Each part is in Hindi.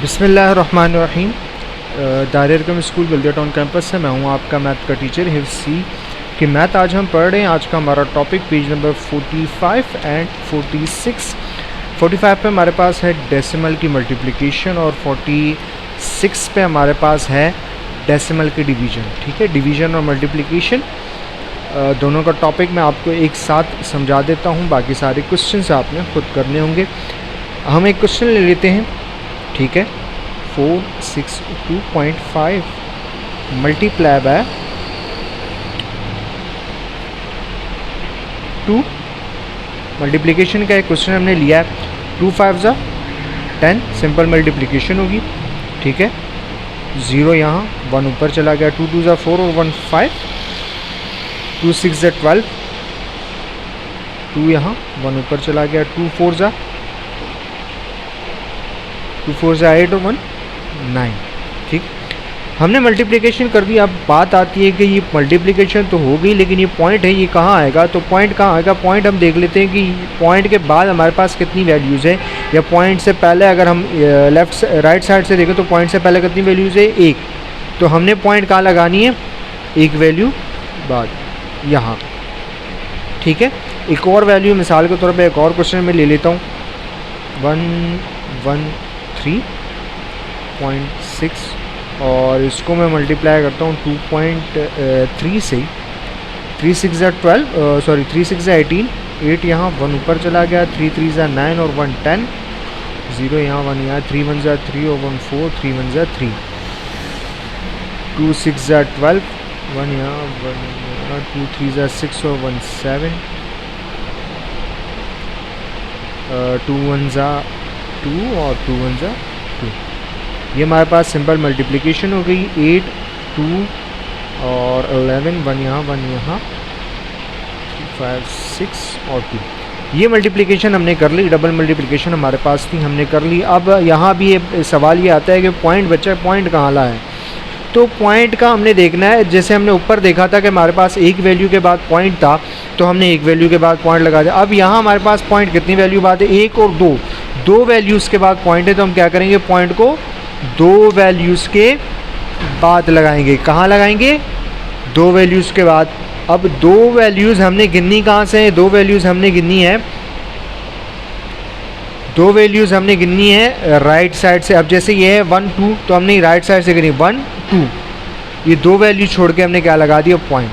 बिस्मिल्लाहिर्रहमानिर्रहीम। दायरा स्कूल बल्दिया टाउन कैंपस से मैं हूं आपका मैथ का टीचर हिफ्सी कि मैथ आज हम पढ़ रहे हैं। आज का हमारा टॉपिक पेज नंबर 45 एंड 46। 45 पे हमारे पास है डेसिमल की मल्टीप्लिकेशन और 46 पे हमारे पास है डेसिमल की डिवीज़न। ठीक है, डिवीज़न और मल्टीप्लिकेशन दोनों का टॉपिक मैं आपको एक साथ समझा देता हूं, बाकी सारे क्वेश्चंस आपने खुद करने होंगे। हम एक क्वेश्चन ले लेते हैं। ठीक है, 462.5 मल्टीप्लाई बाय 2। मल्टीप्लिकेशन का एक क्वेश्चन हमने लिया है। 2 5 ज़ा 10, सिंपल मल्टीप्लिकेशन होगी। ठीक है, 0 यहाँ 1 ऊपर चला गया। 2 2 ज़ा 4 और 1 5। 2 6 ज़ा 12, 2 यहाँ 1 ऊपर चला गया। 2 4 ज़ा 8 और 1 9। ठीक, हमने मल्टीप्लिकेशन कर दी। अब बात आती है कि ये मल्टीप्लिकेशन तो हो गई, लेकिन ये पॉइंट है, ये कहाँ आएगा? तो पॉइंट कहाँ आएगा? पॉइंट हम देख लेते हैं कि पॉइंट के बाद हमारे पास कितनी वैल्यूज़ है, या पॉइंट से पहले अगर हम राइट साइड से देखें तो पॉइंट से पहले कितनी वैल्यूज़ है? 1। तो हमने पॉइंट कहाँ लगानी है? एक वैल्यू बाद यहाँ। ठीक है, एक और वैल्यू मिसाल के तौर पर एक और क्वेश्चन में ले लेता हूँ। 113.6 और इसको मैं मल्टीप्लाई करता हूँ 2.3 से। 3 6 ज़ा 12, सॉरी 3 6 ज़ा 18, 8 यहाँ 1 ऊपर चला गया। 3 3 ज़ा 9 और 1 10, 0 यहाँ 1 यहाँ। 3 1 ज़ा 3 और 1 4, 3 1 ज़ा 3। 2 6 ज़ा 12, 1 यहाँ 1 यहाँ। 2 3 ज़ा 6 और 1 7। 2 1 ज़ा 2 और 2 1 ज़ा 2। ये हमारे पास सिंपल मल्टीप्लिकेशन हो गई। 8 2 और 11, 1 यहाँ 1 यहाँ। 5 6 और 2। ये मल्टीप्लिकेशन हमने कर ली। डबल मल्टीप्लिकेशन हमारे पास थी, हमने कर ली। अब यहाँ भी ये सवाल ये आता है कि पॉइंट बचा, पॉइंट कहाँ ला है? तो पॉइंट का हमने देखना है। जैसे हमने ऊपर देखा था कि हमारे पास एक वैल्यू के बाद पॉइंट था, तो हमने एक वैल्यू के बाद पॉइंट लगा दिया। अब यहाँ हमारे पास पॉइंट कितनी वैल्यू बाद है? 1 और 2। 2 वैल्यूज़ के बाद पॉइंट है, तो हम क्या करेंगे? पॉइंट को 2 वैल्यूज़ के बाद लगाएंगे। कहाँ लगाएंगे? 2 वैल्यूज़ के बाद। अब 2 वैल्यूज़ हमने गिननी कहाँ से है? 2 वैल्यूज़ हमने गिननी है, 2 वैल्यूज़ हमने गिननी है राइट साइड से। अब जैसे ये है 1 2, तो हमने राइट साइड से गिनी 1 2। ये 2 वैल्यू छोड़ के हमने क्या लगा दिया? पॉइंट।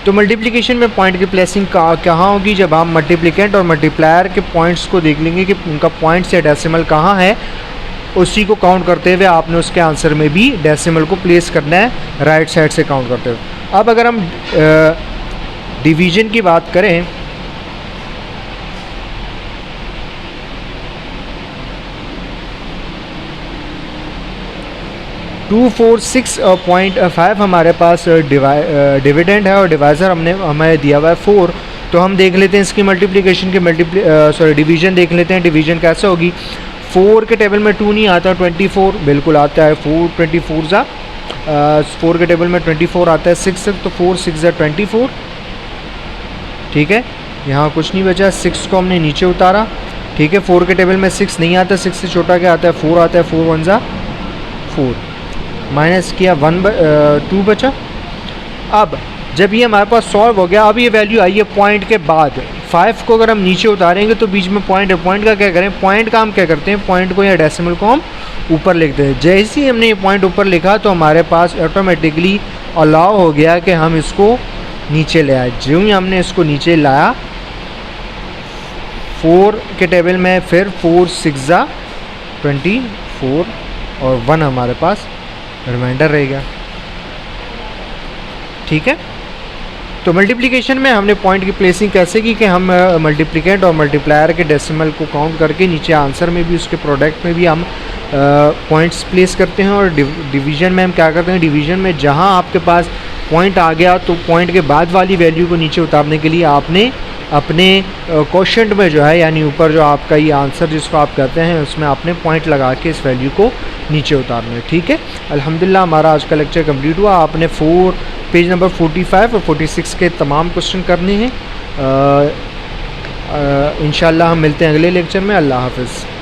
तो मल्टीप्लिकेशन में पॉइंट की प्लेसिंग कहाँ होगी? जब हम मल्टीप्लिकेंट और मल्टीप्लायर के पॉइंट्स को देख लेंगे कि उनका पॉइंट्स या डेसिमल कहाँ है, उसी को काउंट करते हुए आपने उसके आंसर में भी डेसिमल को प्लेस करना है राइट साइड से काउंट करते हुए। अब अगर हम डिवीज़न की बात करें, टू 246.5 हमारे पास डिविडेंड है और डिवाइज़र हमें दिया हुआ है 4। तो हम देख लेते हैं इसकी मल्टीप्लिकेशन के डिवीज़न देख लेते हैं। डिवीज़न कैसे होगी? 4 के टेबल में 2 नहीं आता, 24 बिल्कुल आता है। 4 24 ज़ा 4 के टेबल में 24 आता है। 6 तो 4 6 ज़ा 24। ठीक है, यहाँ कुछ नहीं बचा। 6 को हमने नीचे उतारा। ठीक है, 4 के टेबल में 6 नहीं आता, 6 से छोटा क्या आता है? 4 आता है। 4 1 ज़ा 4, माइनस किया 2 बचा। अब जब ये हमारे पास सॉल्व हो गया, अब ये वैल्यू आई है पॉइंट के बाद। 5 को अगर हम नीचे उतारेंगे तो बीच में पॉइंट है। पॉइंट का क्या करें? पॉइंट का हम क्या करते हैं? पॉइंट को या डेसिमल को हम ऊपर लिखते हैं। जैसे ही हमने ये पॉइंट ऊपर लिखा तो हमारे पास ऑटोमेटिकली अलाउ हो गया कि हम इसको नीचे ले आए। जो ही हमने इसको नीचे लाया, 4 के टेबल में फिर 4 6 ज़ा 24 और 1 हमारे पास रिमाइंडर रहेगा। ठीक है, तो मल्टीप्लिकेशन में हमने पॉइंट की प्लेसिंग कैसे की कि हम मल्टीप्लिकेंट और मल्टीप्लायर के डेसिमल को काउंट करके नीचे आंसर में भी, उसके प्रोडक्ट में भी हम पॉइंट्स प्लेस करते हैं। और डिवीज़न में हम क्या करते हैं? डिवीज़न में जहां आपके पास पॉइंट आ गया, तो पॉइंट के बाद वाली वैल्यू को नीचे उतारने के लिए आपने अपने क्वोशंट में जो है, यानी ऊपर जो आपका ये आंसर जिसको आप कहते हैं, उसमें आपने पॉइंट लगा के इस वैल्यू को नीचे उतारना है। ठीक है, अल्हम्दुलिल्लाह हमारा आज का लेक्चर कंप्लीट हुआ। आपने पेज नंबर 45 और 46 के तमाम क्वेश्चन करने हैं। इंशाअल्लाह हम मिलते हैं अगले लेक्चर में। अल्लाह हाफ़िज़।